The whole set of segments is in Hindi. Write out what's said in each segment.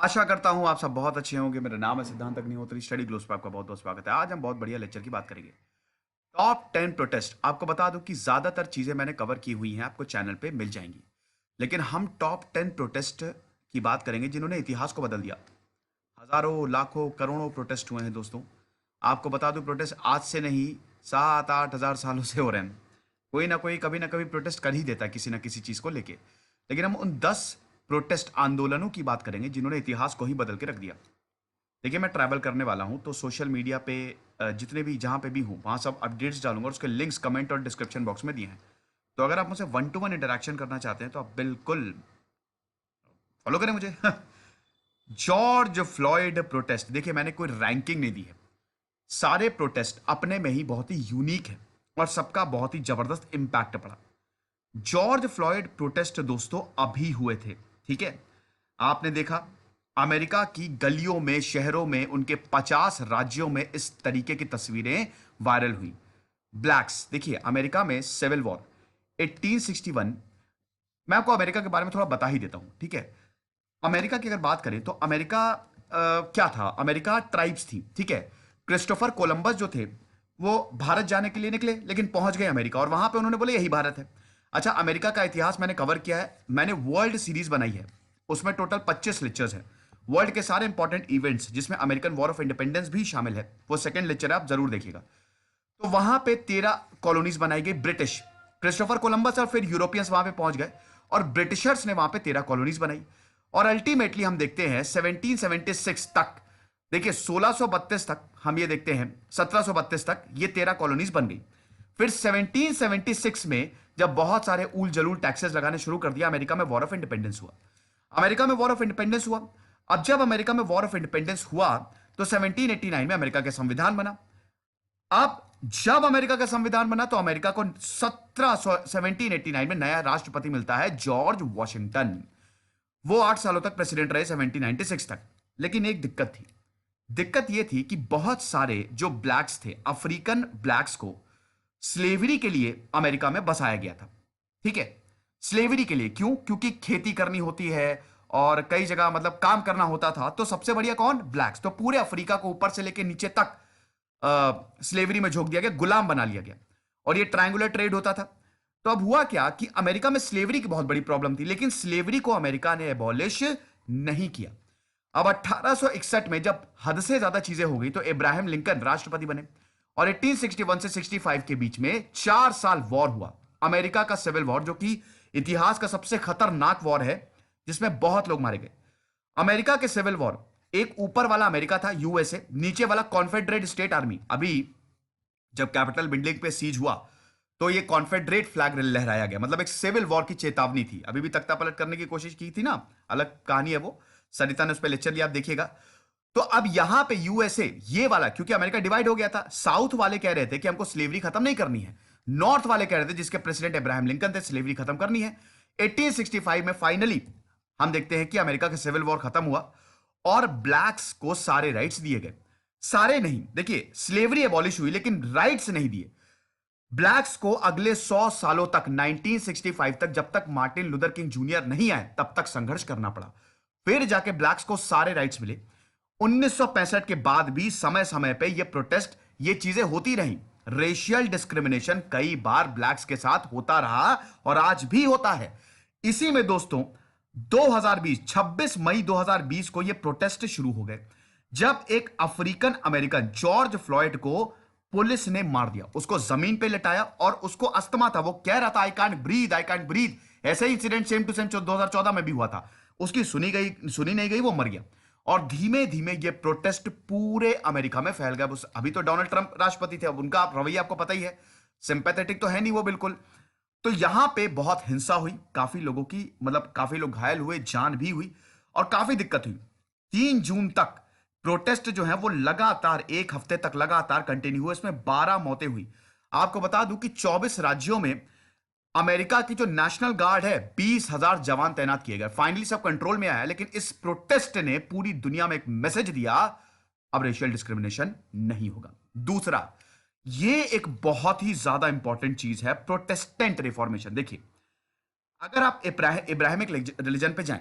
आशा करता हूँ आप सब बहुत अच्छे होंगे। मेरा नाम है सिद्धांत अग्निहोत्री। स्टडी ग्लोस पर आपका बहुत बहुत स्वागत है। आज हम बहुत बढ़िया लेक्चर की बात करेंगे। Top 10 protest. आपको बता दूं कि ज्यादातर चीजें मैंने कवर की हुई हैं, आपको चैनल पे मिल जाएंगी। लेकिन हम टॉप 10 प्रोटेस्ट की बात करेंगे जिन्होंने इतिहास को बदल दिया। हजारों लाखों करोड़ों प्रोटेस्ट हुए हैं दोस्तों। आपको बता दूं प्रोटेस्ट आज से नहीं, 7-8 हजार सालों से हो रहे हैं। कोई ना कोई कभी ना कभी प्रोटेस्ट कर ही देता है किसी ना किसी चीज को लेके। लेकिन हम उन 10 प्रोटेस्ट आंदोलनों की बात करेंगे जिन्होंने इतिहास को ही बदल के रख दिया। देखिए, मैं ट्रैवल करने वाला हूँ तो सोशल मीडिया पे जितने भी जहाँ पे भी हूँ वहाँ सब अपडेट्स डालूंगा और उसके लिंक्स कमेंट और डिस्क्रिप्शन बॉक्स में दिए हैं। तो अगर आप मुझसे वन टू वन इंटरेक्शन करना चाहते हैं तो आप बिल्कुल फॉलो करें मुझे। George Floyd protest. देखिए, मैंने कोई रैंकिंग नहीं दी है। सारे प्रोटेस्ट अपने में ही बहुत ही यूनिक है और सबका बहुत ही जबरदस्त इंपैक्ट पड़ा। जॉर्ज फ्लॉयड प्रोटेस्ट दोस्तों अभी हुए थे, ठीक है। आपने देखा अमेरिका की गलियों में, शहरों में, उनके 50 राज्यों में इस तरीके की तस्वीरें वायरल हुई। ब्लैक्स, देखिए अमेरिका में सिविल वॉर 1861। मैं आपको अमेरिका के बारे में थोड़ा बता ही देता हूं, ठीक है। अमेरिका की अगर बात करें तो अमेरिका क्या था? अमेरिका ट्राइब्स थी, ठीक है। क्रिस्टोफर कोलंबस जो थे वो भारत जाने के लिए निकले, लेकिन पहुंच गए अमेरिका और वहां पे उन्होंने बोले यही भारत है। अच्छा, अमेरिका का इतिहास मैंने कवर किया है। मैंने वर्ल्ड सीरीज बनाई है, उसमें टोटल 25 लेक्चर्स हैं। वर्ल्ड के सारे इंपॉर्टेंट इवेंट्स जिसमें अमेरिकन वॉर ऑफ इंडिपेंडेंस भी शामिल है, वो सेकंड लेक्चर है, आप जरूर देखिएगा। तो वहां पे 13 कॉलोनीज बनाई गई। ब्रिटिश, क्रिस्टोफर कोलंबस और फिर यूरोपियंस वहां पे पहुंच गए और ब्रिटिशर्स ने वहां पे 13 कॉलोनीज बनाई। और अल्टीमेटली हम देखते हैं 1776 तक, देखिए 1632 तक हम ये देखते हैं, 1732 तक ये 13 कॉलोनीज बन गई। फिर 1776 में जब बहुत सारे ऊल जलूल टैक्सेस लगाने शुरू कर दिया, अमेरिका में वॉर ऑफ इंडिपेंडेंस हुआ। अमेरिका में वॉर ऑफ इंडिपेंडेंस हुआ। अब जब अमेरिका में वॉर ऑफ इंडिपेंडेंस हुआ तो 1789 में अमेरिका का संविधान बना। अब जब अमेरिका का संविधान बना तो अमेरिका को 1789 में नया राष्ट्रपति मिलता है, जॉर्ज वॉशिंगटन। वो 8 सालों तक प्रेसिडेंट रहे, 1796 तक। लेकिन एक दिक्कत थी। दिक्कत यह थी कि बहुत सारे जो ब्लैक्स थे, अफ्रीकन ब्लैक्स को स्लेवरी के लिए अमेरिका में बसाया गया था, ठीक है। स्लेवरी के लिए क्यों? क्योंकि खेती करनी होती है और कई जगह मतलब काम करना होता था, तो सबसे बढ़िया कौन? ब्लैक्स। तो पूरे अफ्रीका को ऊपर से लेकर नीचे तक स्लेवरी में झोंक दिया गया, गुलाम बना लिया गया। और ये ट्रायंगुलर ट्रेड होता था। तो अब हुआ क्या कि अमेरिका में स्लेवरी की बहुत बड़ी प्रॉब्लम थी, लेकिन स्लेवरी को अमेरिका ने एबॉलिश नहीं किया। अब 1861 में जब हद से ज्यादा चीजें हो गई तो इब्राहिम लिंकन राष्ट्रपति बने और 1861 से 65 के बीच में 4 साल वॉर हुआ, अमेरिका का सिविल वॉर, जो कि इतिहास का सबसे खतरनाक वॉर है, जिसमें बहुत लोग मारे गए। अमेरिका के सिविल वॉर, एक ऊपर वाला अमेरिका था यूएसए, नीचे वाला कॉन्फेडरेट स्टेट आर्मी। अभी जब कैपिटल बिल्डिंग पे सीज हुआ तो ये कॉन्फेडरेट फ्लैग लहराया गया, मतलब एक सिविल वॉर की चेतावनी थी। अभी भी तख्ता पलट करने की कोशिश की थी ना, अलग कहानी है वो, सरिता ने उस पर लेक्चर लिया, आप देखिएगा। तो अब यहां पे यूएसए ये वाला, क्योंकि अमेरिका डिवाइड हो गया था, साउथ वाले कह रहे थे कि हमको स्लेवरी खत्म नहीं करनी है, नॉर्थ वाले कह रहे थे, जिसके प्रेसिडेंट इब्राहिम लिंकन थे, स्लेवरी खत्म करनी है। 1865 में फाइनली हम देखते हैं कि अमेरिका का सिविल वॉर खत्म हुआ और ब्लैक्स को सारे राइट्स दिए गए। सारे नहीं, देखिए स्लेवरी एबॉलिश हुई लेकिन राइट्स नहीं दिए। ब्लैक्स को अगले 100 सालों तक, 1965 तक, जब तक मार्टिन लूथर किंग जूनियर नहीं आए तब तक संघर्ष करना पड़ा। फिर जाके ब्लैक्स को सारे राइट्स मिले। 1965 के बाद भी समय समय पे ये प्रोटेस्ट, ये चीजें होती रही। रेशियल डिस्क्रिमिनेशन कई बार ब्लैक्स के साथ होता रहा और आज भी होता है। इसी में दोस्तों 2020, 26 मई 2020 को ये प्रोटेस्ट शुरू हो गए, जब एक अफ्रीकन अमेरिकन जॉर्ज फ्लॉयड को पुलिस ने मार दिया। उसको जमीन पे लेटाया और उसको अस्थमा था, वो कह रहा था I can't breathe, I can't breathe. ऐसा ही इंसिडेंट सेम टू सेम 2014 में भी हुआ था। उसकी सुनी नहीं गई, वो मर गया। और धीमे धीमे ये प्रोटेस्ट पूरे अमेरिका में फैल गया। अभी तो डोनाल्ड ट्रंप राष्ट्रपति थे, अब उनका रवैया आपको पता ही है, सिंपैथेटिक तो है नहीं वो बिल्कुल। तो यहां पे बहुत हिंसा हुई, काफी लोगों की, मतलब काफी लोग घायल हुए, जान भी हुई और काफी दिक्कत हुई। 3 जून तक प्रोटेस्ट जो है वो लगातार 1 हफ्ते तक लगातार कंटिन्यू हुआ। इसमें 12 मौतें हुई। आपको बता दूं कि 24 राज्यों में अमेरिका की जो नेशनल गार्ड है, 20,000 जवान तैनात किए गए। फाइनली सब कंट्रोल में आया, लेकिन इस प्रोटेस्ट ने पूरी दुनिया में एक मैसेज दिया, अब रेशियल डिस्क्रिमिनेशन नहीं होगा। दूसरा, ये एक बहुत ही ज्यादा इंपॉर्टेंट चीज है, प्रोटेस्टेंट रिफॉर्मेशन। देखिए, अगर आप इब्राहिमिक रिलीजन पे जाएं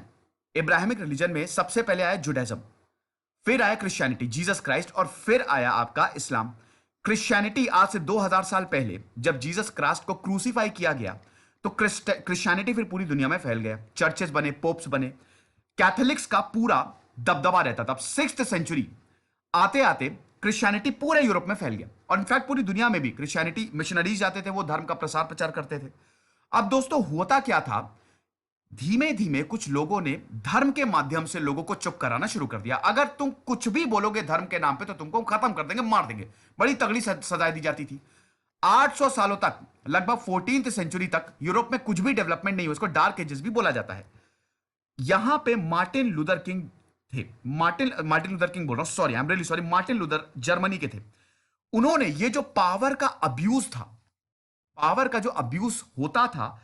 इब्राहिमिक रिलीजन में सबसे पहले आया जुडाइज्म, फिर आया क्रिश्चियनिटी, जीसस क्राइस्ट, और फिर आया आपका इस्लाम। क्रिश्चियनिटी आज से 2000 साल पहले जब जीसस क्राइस्ट को क्रूसीफाई किया गया, तो क्रिश्चियनिटी फिर पूरी दुनिया में फैल गया, चर्चेस बने, पोप्स बने, कैथोलिक्स का पूरा दबदबा रहता था। 6th सेंचुरी आते आते क्रिश्चियनिटी पूरे यूरोप में फैल गया, और इनफैक्ट पूरी दुनिया में भी क्रिश्चियनिटी मिशनरीज जाते थे, वो धर्म का प्रसार प्रचार करते थे। अब दोस्तों होता क्या था, धीमे धीमे कुछ लोगों ने धर्म के माध्यम से लोगों को चुप कराना शुरू कर दिया। अगर तुम कुछ भी बोलोगे धर्म के नाम पे तो तुमको खत्म कर देंगे, मार देंगे। बड़ी तगड़ी सजाएं दी जाती थी। 800 सालों तक, लगभग 14th सेंचुरी तक यूरोप में कुछ भी डेवलपमेंट नहीं हुआ। इसको डार्क एजेस भी बोला जाता है। यहां पे मार्टिन लूथर किंग थे। मार्टिन लूथर किंग बोल रहा हूं, sorry, I am really sorry, Martin Luther Germany के थे। उन्होंने ये जो पावर का अब्यूज था, पावर का जो अब्यूज होता था,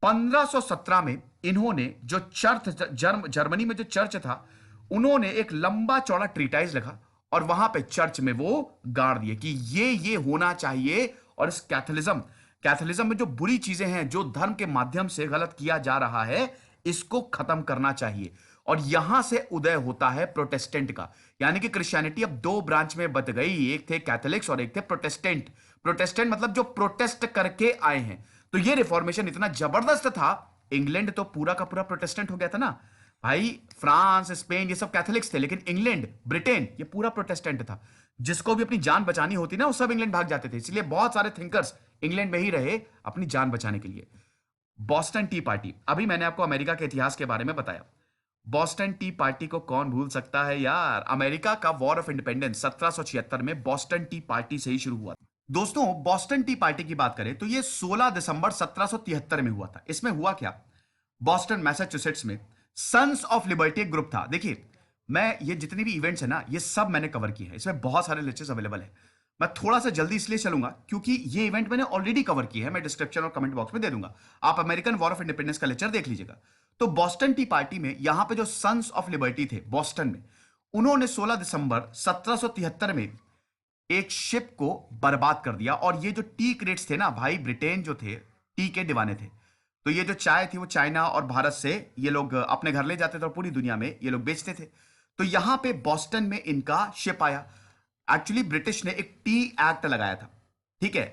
1517 में इन्होंने जो चर्च, जर्मनी में जो चर्च था, उन्होंने एक लंबा चौड़ा ट्रीटाइज लिखा और वहां पे चर्च में वो गाड़ दिए कि ये होना चाहिए। और इस कैथोलिज्म में जो बुरी चीजें हैं, जो धर्म के माध्यम से गलत किया जा रहा है, इसको खत्म करना चाहिए। और यहां से उदय होता है प्रोटेस्टेंट का, यानी कि क्रिश्चियनिटी अब दो ब्रांच में बट गई, एक थे कैथोलिक्स और एक थे प्रोटेस्टेंट। प्रोटेस्टेंट मतलब जो प्रोटेस्ट करके आए हैं। तो ये रिफॉर्मेशन इतना जबरदस्त था, इंग्लैंड तो पूरा का पूरा प्रोटेस्टेंट हो गया था ना भाई। फ्रांस, स्पेन, ये सब कैथोलिक्स थे, लेकिन इंग्लैंड, ब्रिटेन, ये पूरा प्रोटेस्टेंट था। जिसको भी अपनी जान बचानी होती ना, वो सब इंग्लैंड भाग जाते थे। इसलिए बहुत सारे थिंकर्स इंग्लैंड में ही रहे अपनी जान बचाने के लिए। बॉस्टन टी पार्टी, अभी मैंने आपको अमेरिका के इतिहास के बारे में बताया। बॉस्टन टी पार्टी को कौन भूल सकता है यार। अमेरिका का वॉर ऑफ इंडिपेंडेंस 1776 में बॉस्टन टी पार्टी से ही शुरू हुआ था। दोस्तों बॉस्टन टी पार्टी की बात करें तो यह 16 दिसंबर 1773 में हुआ था। इसमें हुआ क्या, बॉस्टन मैसाचुसेट्स में सन्स ऑफ लिबर्टी एक ग्रुप था। देखिए, मैं ये जितने भी इवेंट्स है ना, ये सब मैंने कवर किए हैं, इसमें बहुत सारे लेक्चर्स अवेलेबल है। मैं थोड़ा सा जल्दी इसलिए चलूंगा क्योंकि ये इवेंट मैंने ऑलरेडी कवर किया है, मैं डिस्क्रिप्शन और कमेंट बॉक्स में दे दूंगा। आप अमेरिकन वॉर ऑफ इंडिपेंडेंस का लेक्चर देख लीजिएगा। तो बॉस्टन टी पार्टी में यहां पे जो सन्स ऑफ लिबर्टी थे बॉस्टन में, उन्होंने 16 दिसंबर 1773 में एक शिप को बर्बाद कर दिया। और ये जो टी क्रेट्स थे ना भाई, ब्रिटेन जो थे टी के दीवाने थे, तो ये जो चाय थी वो चाइना और भारत से ये लोग अपने घर ले जाते थे और पूरी दुनिया में ये लोग बेचते थे। तो यहां पे बॉस्टन में इनका शिप आया। एक्चुअली ब्रिटिश ने एक टी एक्ट लगाया था, ठीक है।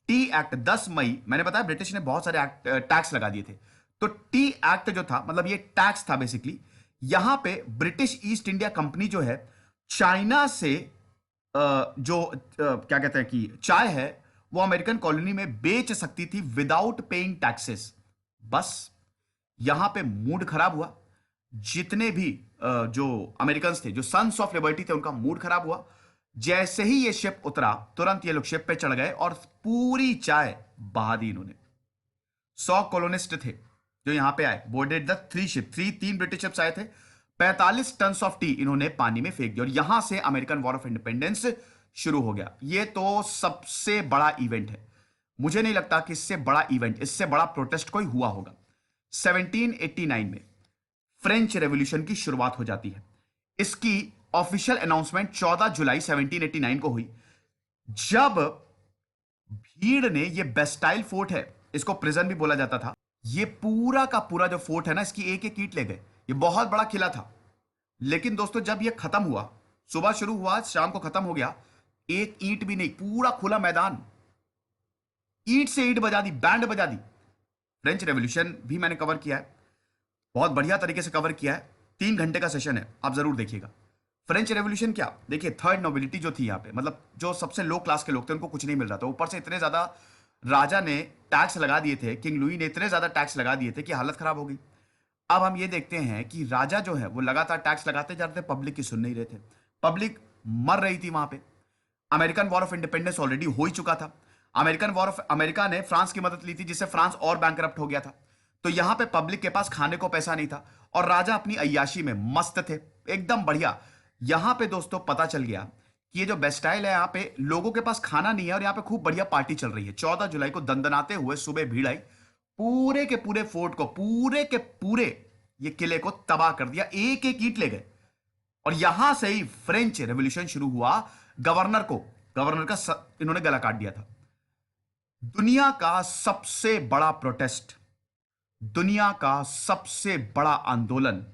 टी एक्ट 10 मई, मैंने बताया ब्रिटिश ने बहुत सारे एक्ट टैक्स लगा दिए थे। तो टी एक्ट जो था, मतलब ये टैक्स था बेसिकली। यहां पे ब्रिटिश ईस्ट इंडिया कंपनी जो है, चाइना से क्या कहते हैं कि चाय है, वो अमेरिकन कॉलोनी में बेच सकती थी विदाउट पेइंग टैक्सेस। बस यहां पे मूड खराब हुआ। जितने भी जो अमेरिकन थे, जो सन्स ऑफ लिबर्टी थे, उनका मूड खराब हुआ। जैसे ही ये शिप उतरा, तुरंत ये लोग शिप पे चढ़ गए और पूरी चाय बहा दी इन्होंने। 100 कॉलोनिस्ट थे जो यहां पे आए, बोर्डेड द 3 शिप, तीन ब्रिटिश शिप्स आए थे। 45 टन ऑफ टी इन्होंने पानी में फेंक दिया, और यहां से अमेरिकन वॉर ऑफ इंडिपेंडेंस शुरू हो गया। ये तो सबसे बड़ा इवेंट है। मुझे नहीं लगता कि इससे बड़ा इवेंट, इससे बड़ा प्रोटेस्ट कोई हुआ होगा। 1789 में फ्रेंच रेवोल्यूशन की शुरुआत हो जाती है। इसकी ऑफिशियल अनाउंसमेंट 14 जुलाई 1789 को हुई, जब भीड़ ने, ये बेस्टाइल फोर्ट है, इसको प्रिजन भी बोला जाता था, ये पूरा का पूरा जो फोर्ट है ना, इसकी एक एक ईंट ले गए। ये बहुत बड़ा किला था। लेकिन दोस्तों जब ये खत्म हुआ, सुबह शुरू हुआ, शाम को खत्म हो गया, एक ईंट भी नहीं, पूरा खुला मैदान, ईंट से ईंट बजा दी, बैंड बजा दी। फ्रेंच रेवोल्यूशन भी मैंने कवर किया है, बहुत बढ़िया तरीके से कवर किया है। 3 घंटे का सेशन है, आप जरूर देखिएगा। फ्रेंच रेवोल्यूशन क्या, देखिए, थर्ड नोबिलिटी जो थी यहाँ पे, मतलब जो सबसे लो क्लास के लोग थे, उनको कुछ नहीं मिल रहा था। ऊपर से इतने ज्यादा राजा ने टैक्स लगा दिए थे, किंग लुई ने इतने ज्यादा टैक्स लगा दिए थे कि हालत खराब हो गई। अब हम ये देखते हैं कि राजा जो है वो लगातार टैक्स लगाते जा रहे थे, पब्लिक की सुन नहीं रहे थे, पब्लिक मर रही थी वहां पे। American war of independence already हो ही चुका था। अमेरिका ने फ्रांस की मदद ली थी, जिससे फ्रांस और बैंकरप्ट हो गया था। तो यहां पे पब्लिक के पास खाने को पैसा नहीं था, और राजा अपनी अय्याशी में मस्त थे, एकदम बढ़िया। यहां पे दोस्तों पता चल गया कि ये जो बेस्टाइल है, यहां पे लोगों के पास खाना नहीं है और यहां पे खूब बढ़िया पार्टी चल रही है। 14 जुलाई को दंदनाते हुए सुबह भीड़ आई, पूरे के पूरे फोर्ट को, पूरे के पूरे ये किले को तबाह कर दिया, एक एक ईंट ले गए। और यहां से ही फ्रेंच रेवोल्यूशन शुरू हुआ। गवर्नर का इन्होंने गला काट दिया था। दुनिया का सबसे बड़ा प्रोटेस्ट, दुनिया का सबसे बड़ा आंदोलन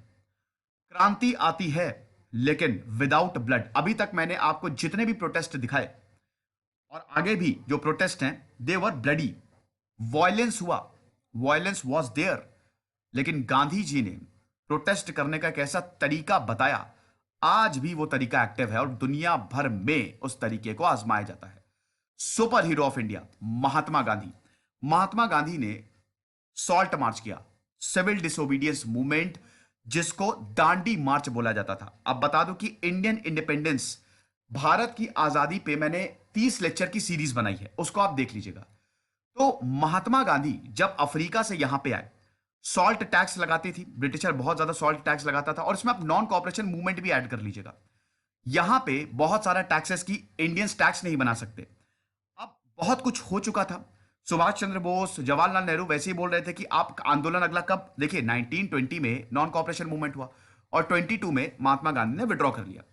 क्रांति आती है लेकिन विदाउट ब्लड। अभी तक मैंने आपको जितने भी प्रोटेस्ट दिखाए और आगे भी जो प्रोटेस्ट हैं, दे वर ब्लडी। वायलेंस हुआ, वायलेंस वॉज देयर, लेकिन गांधी जी ने प्रोटेस्ट करने का एक ऐसा तरीका बताया, आज भी वो तरीका एक्टिव है और दुनिया भर में उस तरीके को आजमाया जाता है। Super hero of India Mahatma Gandhi. Mahatma Gandhi ने सॉल्ट मार्च किया, सिविल डिसोबीडियंस मूवमेंट, जिसको दांडी मार्च बोला जाता था। अब बता दूं कि इंडियन इंडिपेंडेंस, भारत की आजादी पे मैंने 30 लेक्चर की सीरीज बनाई है, उसको आप देख लीजिएगा। तो महात्मा गांधी जब अफ्रीका से यहां पे आए, सॉल्ट टैक्स लगाती थी ब्रिटिशर, बहुत ज्यादा सॉल्ट टैक्स लगाता था, और इसमें आप नॉन कॉपरेशन मूवमेंट भी ऐड कर लीजिएगा। यहां पे बहुत सारा टैक्सेस की इंडियंस टैक्स नहीं बना सकते। अब बहुत कुछ हो चुका था। सुभाष चंद्र बोस, जवाहरलाल नेहरू वैसे ही बोल रहे थे कि आप आंदोलन अगला कब, देखिए 1920 में नॉन कॉपरेशन मूवमेंट हुआ और 22 में महात्मा गांधी ने विड्रॉ कर लिया।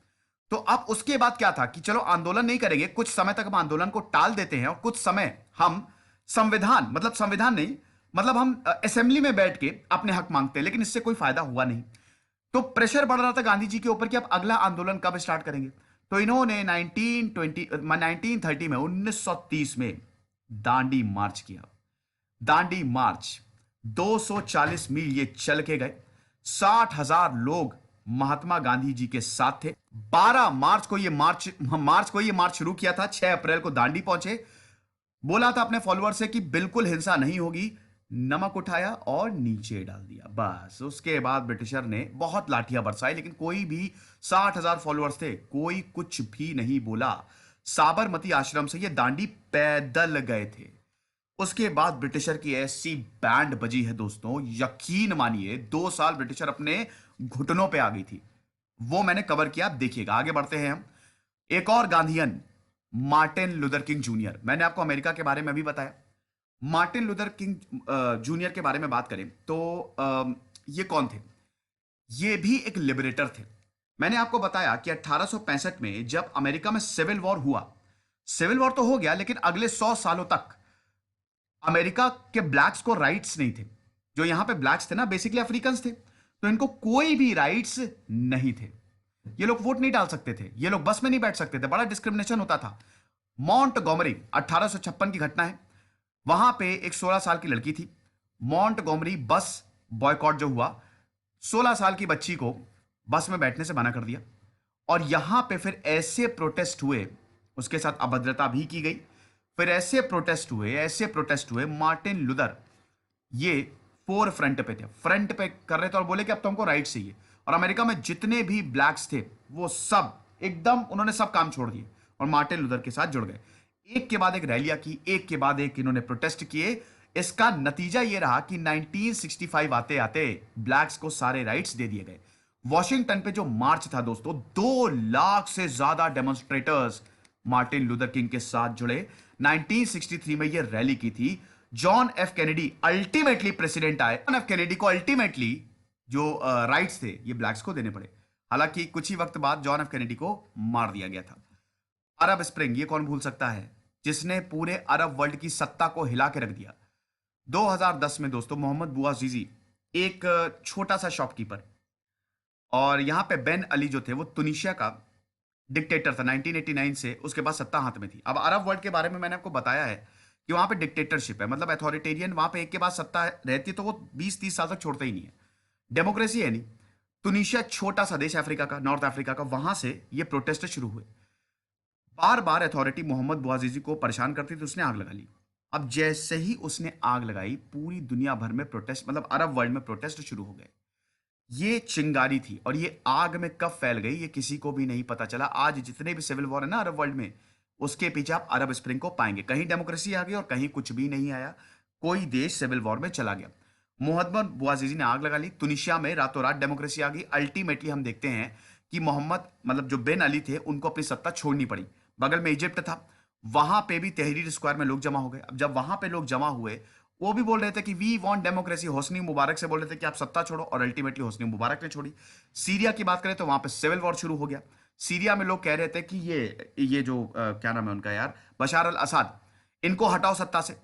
तो अब उसके बाद क्या था कि चलो आंदोलन नहीं करेंगे, कुछ समय तक हम आंदोलन को टाल देते हैं और कुछ समय हम संविधान, मतलब संविधान नहीं, मतलब हम असेंबली में बैठ के अपने हक मांगते हैं, लेकिन इससे कोई फायदा हुआ नहीं। तो प्रेशर बढ़ रहा था गांधी जी के ऊपर कि अब अगला आंदोलन कब स्टार्ट करेंगे। तो इन्होंने 1930 में 1930 में दांडी मार्च किया। दांडी मार्च 240 मील ये चल के गए। 60,000 लोग महात्मा गांधी जी के साथ थे। 12 मार्च को ये मार्च शुरू किया था। 6 अप्रैल को दांडी पहुंचे। बोला था अपने फॉलोअर से कि बिल्कुल हिंसा नहीं होगी। नमक उठाया और नीचे डाल दिया, बस। उसके बाद ब्रिटिशर ने बहुत लाठियां बरसाई, लेकिन कोई भी, 60,000 फॉलोअर्स थे, कोई कुछ भी नहीं बोला। साबरमती आश्रम से ये दांडी पैदल गए थे। उसके बाद ब्रिटिशर की ऐसी बैंड बजी है दोस्तों, यकीन मानिए 2 साल ब्रिटिशर अपने घुटनों पे आ गई थी। वो मैंने कवर किया, आप देखिएगा। आगे बढ़ते हैं हम। एक और Gandhian, Martin Luther king junior. मैंने आपको अमेरिका के बारे में भी बताया। मार्टिन लूथर किंग जूनियर के बारे में बात करें तो ये कौन थे? ये भी एक लिबरेटर थे। मैंने आपको बताया कि 1865 में जब अमेरिका में सिविल वॉर हुआ, सिविल वॉर तो हो गया, लेकिन अगले 100 सालों तक अमेरिका के ब्लैक्स को राइट्स नहीं थे। जो यहां पे ब्लैक्स थे ना, बेसिकली अफ्रीकन्स थे, तो इनको कोई भी राइट्स नहीं थे। ये लोग वोट नहीं डाल सकते थे, ये लोग बस में नहीं बैठ सकते थे, बड़ा डिस्क्रिमिनेशन होता था। मॉन्टगोमरी 1856 की घटना है। वहां पे एक 16 साल की लड़की थी। मॉन्टगोमरी बस बॉयकॉट जो हुआ, 16 साल की बच्ची को बस में बैठने से मना कर दिया। और यहां पे फिर ऐसे प्रोटेस्ट हुए, उसके साथ अभद्रता भी की गई। फिर ऐसे प्रोटेस्ट हुए, मार्टिन लूथर ये फोर फ्रंट पे थे, फ्रंट पे कर रहे थे और बोले कि अब तो हमको राइट चाहिए। और अमेरिका में जितने भी ब्लैक्स थे वो सब एकदम, उन्होंने सब काम छोड़ दिए और मार्टिन लूथर के साथ जुड़ गए। एक के बाद एक रैलियां की, एक के बाद एक इन्होंने प्रोटेस्ट किए। इसका नतीजा ये रहा कि 1965 आते आते ब्लैक्स को सारे राइट्स दे दिए गए। वॉशिंगटन पे जो मार्च था दोस्तों, 2 लाख से ज्यादा डेमोन्स्ट्रेटर्स मार्टिन लूथर किंग के साथ जुड़े। 1963 में ये रैली की थी। John F Kennedy ultimately president आए। जॉन एफ कैनेडी को अल्टीमेटली जो राइट्स थे ये ब्लैक्स को देने पड़े। हालांकि कुछ ही वक्त बाद जॉन एफ कैनेडी को मार दिया गया था। अरब स्प्रिंग, ये कौन भूल सकता है, जिसने पूरे अरब वर्ल्ड की सत्ता को हिला के रख दिया। 2010 में दोस्तों मोहम्मद बुआजीजी, एक छोटा सा शॉपकीपर, और यहां पे बेन अली जो थे वो तुनिशिया का डिक्टेटर था। 1989 से उसके बाद सत्ता हाथ में थी। अब अरब वर्ल्ड के बारे में मैंने आपको बताया है कि वहां पे डिक्टेटरशिप है, मतलब अथॉरिटेरियन, वहां पे एक के बाद सत्ता रहती है तो वो 20-30 साल तक छोड़ते ही नहीं है। डेमोक्रेसी है नहीं। तुनिशिया छोटा सा देश अफ्रीका का, नॉर्थ अफ्रीका का, वहां से ये प्रोटेस्ट शुरू हुए। बार बार अथॉरिटी मोहम्मद बुआजीजी को परेशान करती थी, उसने आग लगा ली। अब जैसे ही उसने आग लगाई, पूरी दुनिया भर में प्रोटेस्ट, मतलब अरब वर्ल्ड में प्रोटेस्ट शुरू हो गए। ये चिंगारी थी और ये आग में कब फैल गई ये किसी को भी नहीं पता चला। आज जितने भी सिविल वॉर है ना अरब वर्ल्ड में, उसके पीछे आप अरब स्प्रिंग को पाएंगे। कहीं डेमोक्रेसी आ गई और कहीं कुछ भी नहीं आया, कोई देश सिविल वॉर में चला गया। मोहम्मद बुआजीजी ने आग लगा ली, तुनिशिया में रातों रात डेमोक्रेसी आ गई। अल्टीमेटली हम देखते हैं कि मोहम्मद, मतलब जो बेन अली थे, उनको अपनी सत्ता छोड़नी पड़ी। बगल में इजिप्ट था, वहां पे भी तहरीर स्क्वायर में लोग जमा हो गए। अब जब वहां पे लोग जमा हुए, वो भी बोल रहे थे कि we want democracy. Hosni Mubarak से बोल रहे थे कि आप सत्ता छोड़ो, और अल्टीमेटली होस्नी मुबारक ने छोड़ी। सीरिया की बात करें तो वहां पे सिविल वॉर शुरू हो गया। सीरिया में लोग कह रहे थे कि ये जो क्या नाम है उनका यार, बशार अल असद, इनको हटाओ सत्ता से।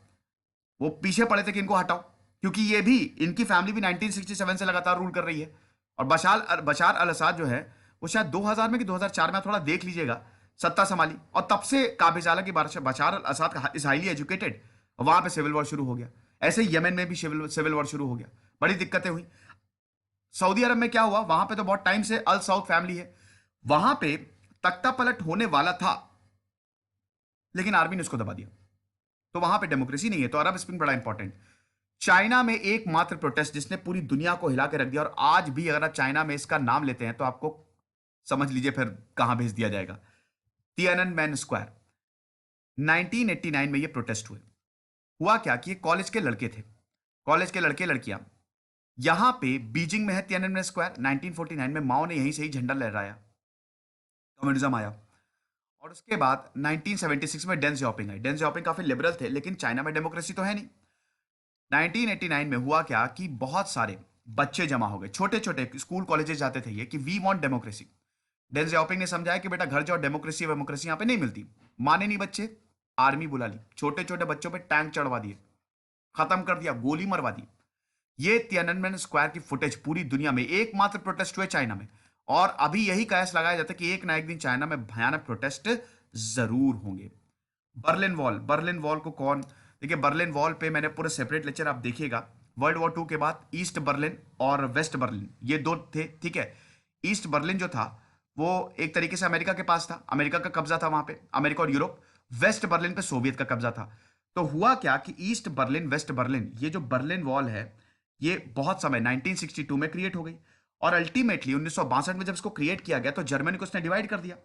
वो पीछे पड़े थे कि इनको हटाओ, क्योंकि ये भी, इनकी फैमिली भी 1967 से लगातार रूल कर रही है और बशार बशार अल असद जो है वो शायद 2000 में कि 2004 में, आप थोड़ा देख लीजिएगा, सत्ता संभाली और तब से काबिज आला कि बशार अल असद का इज हाईली एजुकेटेड, वहां पे सिविल वॉर शुरू हो गया। ऐसे ही यमन में भी सिविल वॉर शुरू हो गया, बड़ी दिक्कतें हुई। सऊदी अरब में क्या हुआ, वहां पे तो बहुत टाइम से अल साउद फैमिली है, वहां पे तख्ता पलट होने वाला था लेकिन आर्मी ने उसको दबा दिया, तो वहां पे डेमोक्रेसी नहीं है। तो अरब स्प्रिंग बड़ा इंपॉर्टेंट। चाइना में एकमात्र प्रोटेस्ट जिसने पूरी दुनिया को हिला के रख दिया, और आज भी अगर आप चाइना में इसका नाम लेते हैं तो आपको समझ लीजिए फिर कहां भेज दिया जाएगा, तियाननमेन स्क्वायर। 1989 में ये प्रोटेस्ट हुए। हुआ क्या कि ये कॉलेज के लड़के थे, कॉलेज के लड़के लड़कियां, यहां पे बीजिंग में है तियाननमेन स्क्वायर। 1949 में माओ ने यहीं से ही झंडा लहराया, कम्युनिज्म आया। और उसके बाद 1976 में डेंग जियाओपिंग आई। डेंग जियाओपिंग काफी लिबरल थे, लेकिन चाइना में डेमोक्रेसी तो है नहीं। 1989 में हुआ क्या कि बहुत सारे बच्चे जमा हो गए, छोटे छोटे स्कूल कॉलेजेस जाते थे ये, कि we want democracy. Deng Xiaoping ने समझाया कि बेटा घर जाओ, डेमोक्रेसी वेमोक्रेसी यहां पे नहीं मिलती। माने नहीं बच्चे, आर्मी बुला ली, छोटे छोटे बच्चों पे टैंक चढ़वा दिए, खत्म कर दिया, गोली मरवा दी। ये तियाननमेन स्क्वायर की फुटेज पूरी दुनिया में, एकमात्र प्रोटेस्ट हुए चाइना में। और अभी यही कयास लगाया जाता है कि एक ना एक दिन चाइना में भयानक प्रोटेस्ट जरूर होंगे। बर्लिन वॉल, बर्लिन वॉल को कौन, देखिए बर्लिन वॉल पे मैंने पूरे सेपरेट लेक्चर आप देखिएगा। वर्ल्ड वॉर 2 के बाद ईस्ट बर्लिन और वेस्ट बर्लिन ये दो थे, ठीक है। ईस्ट बर्लिन जो था वो एक तरीके से अमेरिका के पास था, अमेरिका का कब्जा था वहां पे, अमेरिका और यूरोप। वेस्ट बर्लिन पे सोवियत का कब्जा था। तो हुआ क्या कि ईस्ट बर्लिन वेस्ट बर्लिन, ये जो बर्लिन वॉल है ये बहुत समय 1962 में क्रिएट हो गई, और अल्टीमेटली 1962 में जब इसको क्रिएट किया गया तो जर्मनी को उसने डिवाइड कर दिया।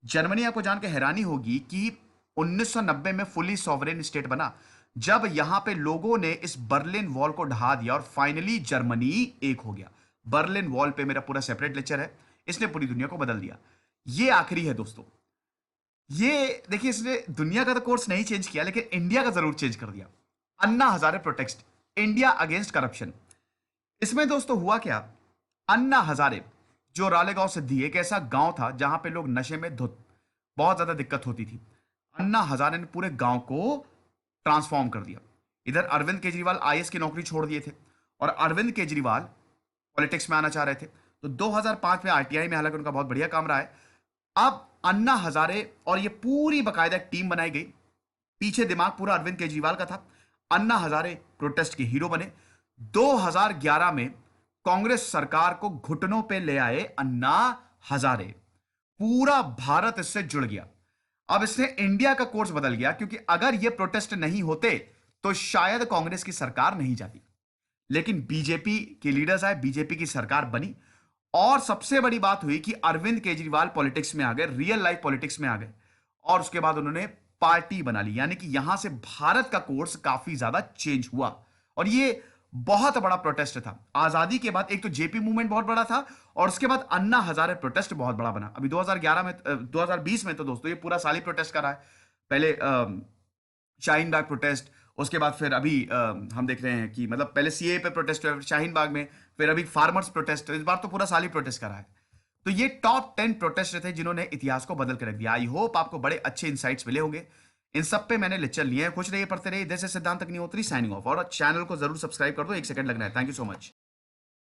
जर्मनी, आपको जान के हैरानी होगी कि 1990 में फुली सॉवरेन स्टेट बना, जब यहां पे लोगों ने इस बर्लिन वॉल को ढहा दिया और फाइनली जर्मनी एक हो गया। बर्लिन वॉल पे मेरा पूरा सेपरेट लेक्चर है, इसने पूरी दुनिया को बदल दिया। ये आखिरी है दोस्तों। ये देखिए, इसने दुनिया का तो कोर्स नहीं चेंज किया लेकिन इंडिया का जरूर चेंज कर दिया। Anna Hazare protest, India against corruption. इसमें दोस्तों हुआ क्या, अन्ना हजारे जो रालेगांव सिद्धि एक ऐसा गांव था जहां पे लोग नशे में धुत, बहुत ज्यादा दिक्कत होती थी। अन्ना हजारे ने पूरे गांव को ट्रांसफॉर्म कर दिया। इधर अरविंद केजरीवाल आईएएस की नौकरी छोड़ दिए थे और अरविंद केजरीवाल पॉलिटिक्स में आना चाह रहे थे, तो 2005 में आरटीआई में, हालांकि उनका बहुत बढ़िया काम रहा है। अब अन्ना हजारे और ये पूरी बकायदा टीम बनाई गई, पीछे दिमाग पूरा अरविंद केजरीवाल का था। अन्ना हजारे प्रोटेस्ट के हीरो बने। 2011 में कांग्रेस सरकार को घुटनों पे ले आए अन्ना हजारे। पूरा भारत इससे जुड़ गया। अब इसने इंडिया का कोर्स बदल गया, क्योंकि अगर ये प्रोटेस्ट नहीं होते तो शायद कांग्रेस की सरकार नहीं जाती, लेकिन बीजेपी के लीडर्स आए, बीजेपी की सरकार बनी। और सबसे बड़ी बात हुई कि अरविंद केजरीवाल पॉलिटिक्स में आ गए, रियल लाइफ पॉलिटिक्स में आ गए, और उसके बाद उन्होंने पार्टी बना ली। यानी कि यहां से भारत का कोर्स काफी ज्यादा चेंज हुआ, और ये बहुत बड़ा प्रोटेस्ट था। आजादी के बाद एक तो जेपी मूवमेंट बहुत बड़ा था, और उसके बाद अन्ना हजारे प्रोटेस्ट बहुत बड़ा बना। अभी 2011 में 2020 में तो दोस्तों ये पूरा साल ही प्रोटेस्ट कर रहा है। पहले शाहीन बाग प्रोटेस्ट, उसके बाद फिर अभी हम देख रहे हैं कि मतलब पहले सीए पे प्रोटेस्ट हुआ शाहीन बाग में, फिर अभी फार्मर्स प्रोटेस्ट, इस बार तो पूरा साल ही प्रोटेस्ट कर रहा है। तो ये टॉप 10 प्रोटेस्ट थे जिन्होंने इतिहास को बदल कर रख दिया। आई होप आपको बड़े अच्छे इंसाइट्स मिले होंगे। इन सब पे मैंने लेक्चर लिए हैं। खुश रहिए, पढ़ते रहिए। इधर से सिद्धांत अग्निहोत्री साइनिंग ऑफ, और चैनल को जरूर सब्सक्राइब कर दो, 1 सेकंड लगना है। Thank you so much.